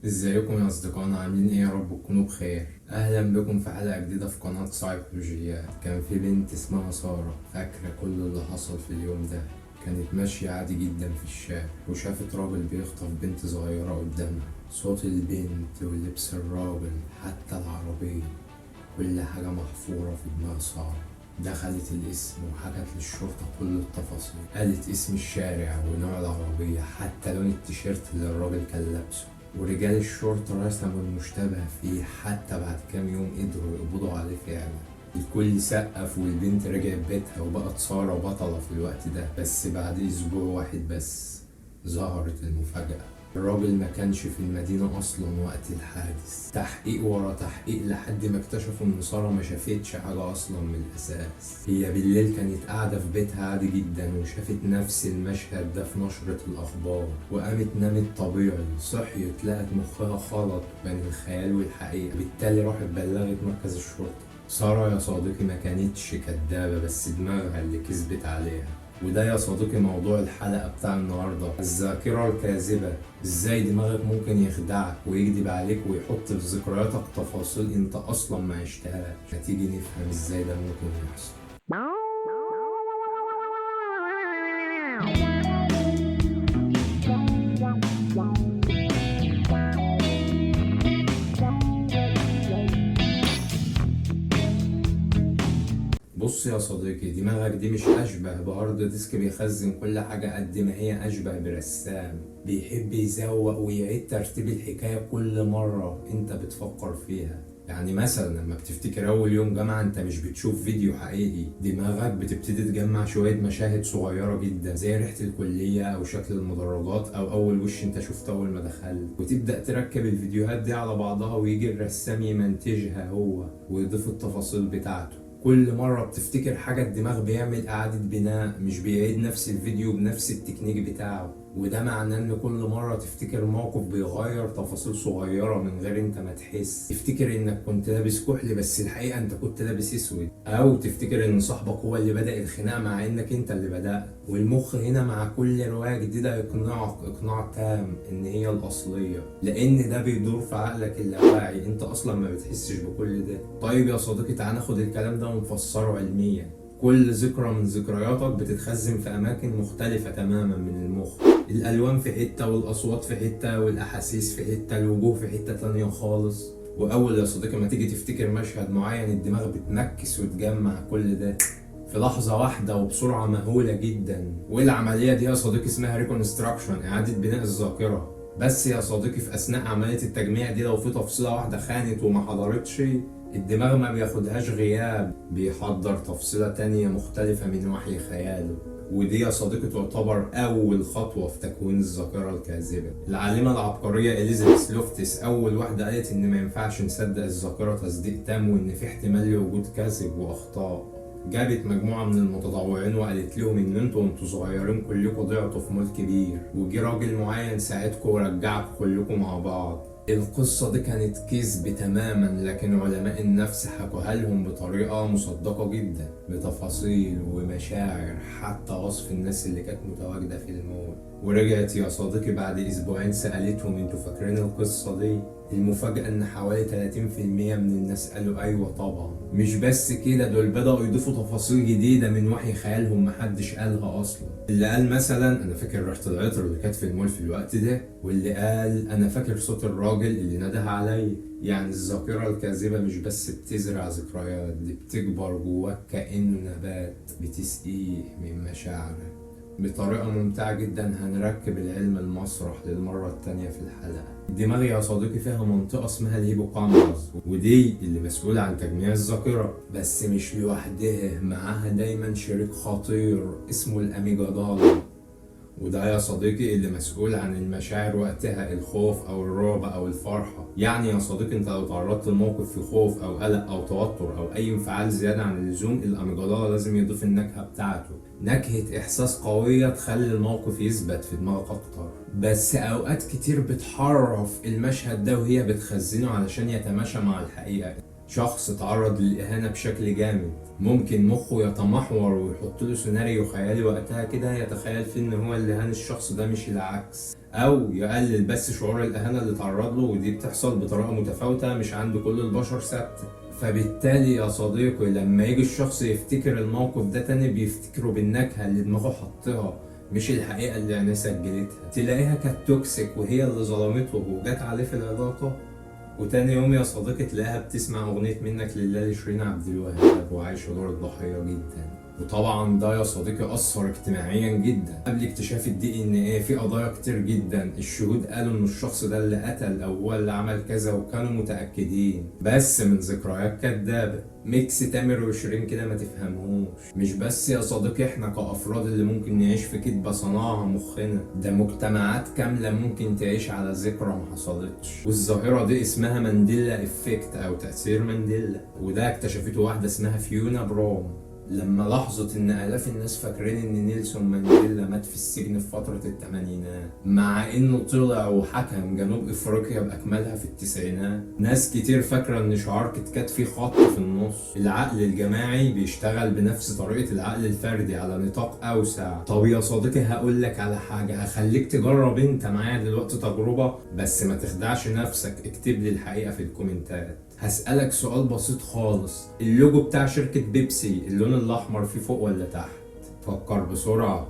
ازيكم يا اصدقائنا، عاملين ايه؟ يا رب تكونوا بخير. اهلا بكم في حلقه جديده في قناه سايكولوجيات. كان في بنت اسمها ساره، فاكره كل اللي حصل في اليوم ده. كانت ماشيه عادي جدا في الشارع وشافت راجل بيخطف بنت صغيره قدامها. صوت البنت ولبس الراجل حتى العربيه، كل حاجه محفوره في دماغ ساره. دخلت الاسم وحكت للشرطة كل التفاصيل، قالت اسم الشارع ونوع العربية حتى لون التيشيرت اللي الراجل كان لابسه. ورجال الشرطة رسموا المشتبه فيه، حتى بعد كام يوم قدروا يقبضوا عليه فعلا. الكل سقف والبنت رجعت بيتها وبقت سارة بطلة في الوقت ده. بس بعد أسبوع واحد بس ظهرت المفاجأة. الراجل ما كانش في المدينة أصلا وقت الحادث. تحقيق ورا تحقيق لحد ما اكتشفوا إن سارة ما شافتش حاجة أصلا من الأساس. هي بالليل كانت قاعدة في بيتها عادي جدا وشافت نفس المشهد ده في نشرة الأخبار، وقامت نامت طبيعي. صحيت لقت مخها خلط بين الخيال والحقيقة، بالتالي راحت بلغت مركز الشرطة. سارة يا صديقي ما كانتش كدابة، بس دماغها اللي كذبت عليها. وده يا صديقي موضوع الحلقة بتاع النهاردة، الذاكرة الكاذبة. ازاي دماغك ممكن يخدعك ويكذب عليك ويحط في ذكرياتك تفاصيل انت اصلا ما عشتهاش. هتيجي نفهم ازاي ده ممكن يحصل. بص يا صديقي، دماغك دي مش أشبه بهارد ديسك بيخزن كل حاجة، قد ما هي أشبه برسام بيحب يزوق ويعيد ترتيب الحكاية كل مرة أنت بتفكر فيها. يعني مثلا لما بتفتكر أول يوم جامعة أنت مش بتشوف فيديو حقيقي، دماغك بتبتدي تجمع شوية مشاهد صغيرة جدا زي ريحة الكلية أو شكل المدرجات أو أول وش أنت شفته أول ما دخلت، وتبدأ تركب الفيديوهات دي على بعضها ويجي الرسام يمنتجها هو ويضيف التفاصيل بتاعته. كل مرة بتفتكر حاجة الدماغ بيعمل إعادة بناء، مش بيعيد نفس الفيديو بنفس التكنيك بتاعه. وده معناه إن كل مرة تفتكر موقف بيغير تفاصيل صغيرة من غير أنت ما تحس. تفتكر إنك كنت لابس كحل بس الحقيقة أنت كنت لابس أسود، أو تفتكر إن صاحبك هو اللي بدأ الخناقة مع إنك أنت اللي بدأت. والمخ هنا مع كل رواية جديدة يقنعك إقناع تام إن هي الأصلية، لأن ده بيدور في عقلك اللاواعي، أنت أصلا ما بتحسش بكل ده. طيب يا صديقي، تعال ناخد الكلام ده ونفسره علميا. كل ذكرى من ذكرياتك بتتخزن في أماكن مختلفة تماما من المخ. الألوان في حتة، والأصوات في حتة، والأحاسيس في حتة، الوجوه في حتة تانية خالص. وأول يا صديقي ما تيجي تفتكر مشهد معين الدماغ بتنكس وتجمع كل ده في لحظة واحدة وبسرعة مهولة جدا. والعملية دي يا صديقي اسمها ريكونستراكشن، إعادة بناء الذاكرة. بس يا صديقي في أثناء عملية التجميع دي لو في تفصيلة واحدة خانت وما حضرتش، الدماغ ما بياخدهاش غياب، بيحضر تفصيلة تانية مختلفة من وحي خياله. ودي يا صديقي تعتبر أول خطوة في تكوين الذاكرة الكاذبة. العالمة العبقرية إليزابيث لوفتس أول واحدة قالت إن ما ينفعش نصدق الذاكرة تصديق تام، وإن في احتمال لوجود كذب وأخطاء. جابت مجموعة من المتطوعين وقالت لهم إن انتوا صغيرين كلكم ضعتوا في مول كبير، وجي راجل معين ساعدكم ورجعكم كلكم مع بعض. القصة دي كانت كذب تماما، لكن علماء النفس حكوها لهم بطريقة مصدقة جدا، بتفاصيل ومشاعر حتى وصف الناس اللي كانت متواجدة في المول. ورجعت يا صديقي بعد أسبوعين سألتهم انتوا فاكرين القصة دي؟ المفاجأة ان حوالي 30% من الناس قالوا ايوه طبعا. مش بس كده، دول بدأوا يضيفوا تفاصيل جديدة من وحي خيالهم محدش قالها اصلا. اللي قال مثلا انا فاكر ريحة العطر اللي كانت في المول في الوقت ده، واللي قال انا فاكر صوت الراجل اللي نده عليا. يعني الذاكرة الكاذبة مش بس بتزرع ذكريات، دي بتكبر جواك كأنه نبات بتسقيه من مشاعرك. بطريقة ممتعة جدا هنركب العلم المسرح للمرة التانية في الحلقة. الدماغ يا صديقي فيها منطقة اسمها الهيبوكامبس، ودي اللي مسؤولة عن تجميع الذاكرة. بس مش لوحدها، معاها دايما شريك خطير اسمه الأميجدالا. وده يا صديقي اللي مسؤول عن المشاعر وقتها، الخوف او الرعب او الفرحة. يعني يا صديقي انت لو تعرضت لموقف فيه خوف او قلق او توتر او اي انفعال زيادة عن اللزوم، الاميجدالا لازم يضيف النكهة بتاعته، نكهة احساس قوية تخلي الموقف يثبت في دماغك اكتر. بس اوقات كتير بتحرف المشهد ده وهي بتخزنه علشان يتماشى مع الحقيقة. شخص تعرض للإهانة بشكل جامد، ممكن مخه يتمحور ويحط له سيناريو خيالي وقتها كده يتخيل فيه ان هو اللي هان الشخص ده مش العكس، او يقلل بس شعور الإهانة اللي تعرض له، ودي بتحصل بطريقة متفاوتة مش عند كل البشر ثابتة. فبالتالي يا صديقي لما يجي الشخص يفتكر الموقف ده تاني بيفتكره بالنكهة اللي دماغه حطها، مش الحقيقة اللي عينيه سجلتها. تلاقيها كانت توكسيك وهي اللي ظلمته وجات عليه في العلاقة، وتاني يوم يا صديقي تلاقيها بتسمع أغنية منك لله لشيرين عبد الوهاب وعايشة دور الضحية جدا. وطبعا ده يا صديقي أثر اجتماعيا جدا. قبل اكتشاف الدي ان ايه في قضايا كتير جدا الشهود قالوا ان الشخص ده اللي قتل او هو اللي عمل كذا، وكانوا متأكدين بس من ذكريات كدابة. ميكس تامر وشيرين كده ما تفهمهوش. مش بس يا صديقي احنا كأفراد اللي ممكن نعيش في كدبة صنعها مخنا، ده مجتمعات كاملة ممكن تعيش على ذكرى ما حصلتش. والظاهرة دي اسمها مانديلا افكت او تأثير مانديلا، وده اكتشفته واحدة اسمها فيونا بروم لما لاحظت ان الاف الناس فاكرين ان نيلسون مانديلا مات في السجن في فترة الثمانينات، مع انه طلع وحكم جنوب افريقيا باكملها في التسعينات. ناس كتير فاكرة ان شعار كتكات فيه خط في النص. العقل الجماعي بيشتغل بنفس طريقة العقل الفردي على نطاق اوسع. طب يا صديقي هقول لك على حاجة، هخليك تجرب انت معايا دلوقتي تجربة، بس ما تخدعش نفسك. اكتب لي الحقيقة في الكومنتات. هسألك سؤال بسيط خالص، اللوجو بتاع شركة بيبسي اللون الأحمر فيه فوق ولا تحت؟ فكر بسرعة.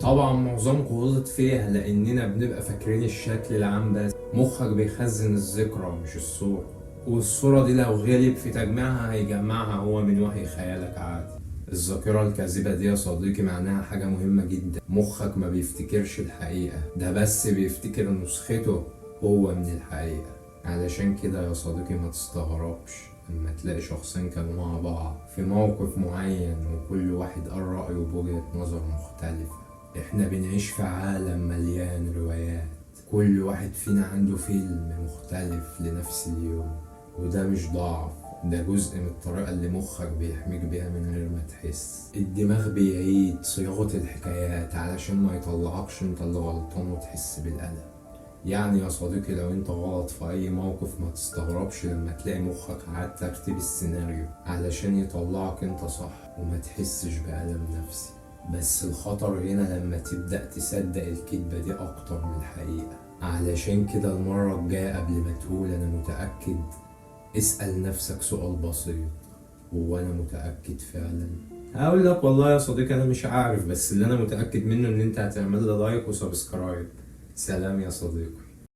طبعا معظمكم غلط فيها لأننا بنبقى فاكرين الشكل العام بس. مخك بيخزن الذكرى مش الصورة، والصورة دي لو غلب في تجميعها هيجمعها هو من وحي خيالك عادي. الذاكرة الكاذبة دي يا صديقي معناها حاجة مهمة جدا. مخك ما بيفتكرش الحقيقة، ده بس بيفتكر نسخته هو من الحقيقة. علشان كده يا صديقي ما تستغربش لما تلاقي شخصين كانوا مع بعض في موقف معين وكل واحد قال رأيه بوجهة نظر مختلفة. احنا بنعيش في عالم مليان روايات، كل واحد فينا عنده فيلم مختلف لنفس اليوم، وده مش ضعف، ده جزء من الطريقة اللي مخك بيحميك بيها من غير ما تحس. الدماغ بيعيد صياغة الحكايات علشان ما يطلعكش انت اللي غلطان وتحس بالألم. يعني يا صديقي لو انت غلط في اي موقف ما تستغربش لما تلاقي مخك عاد ترتيب السيناريو علشان يطلعك انت صح وما تحسش بألم نفسي. بس الخطر هنا لما تبدأ تصدق الكذبة دي اكتر من الحقيقة. علشان كده المرة الجاية قبل ما تقول انا متأكد، اسأل نفسك سؤال بسيط، هو انا متأكد فعلا؟ هقول لك والله يا صديقي انا مش عارف، بس اللي انا متأكد منه ان انت هتعمل لي لايك وسبسكرايب. سلام يا صديقي.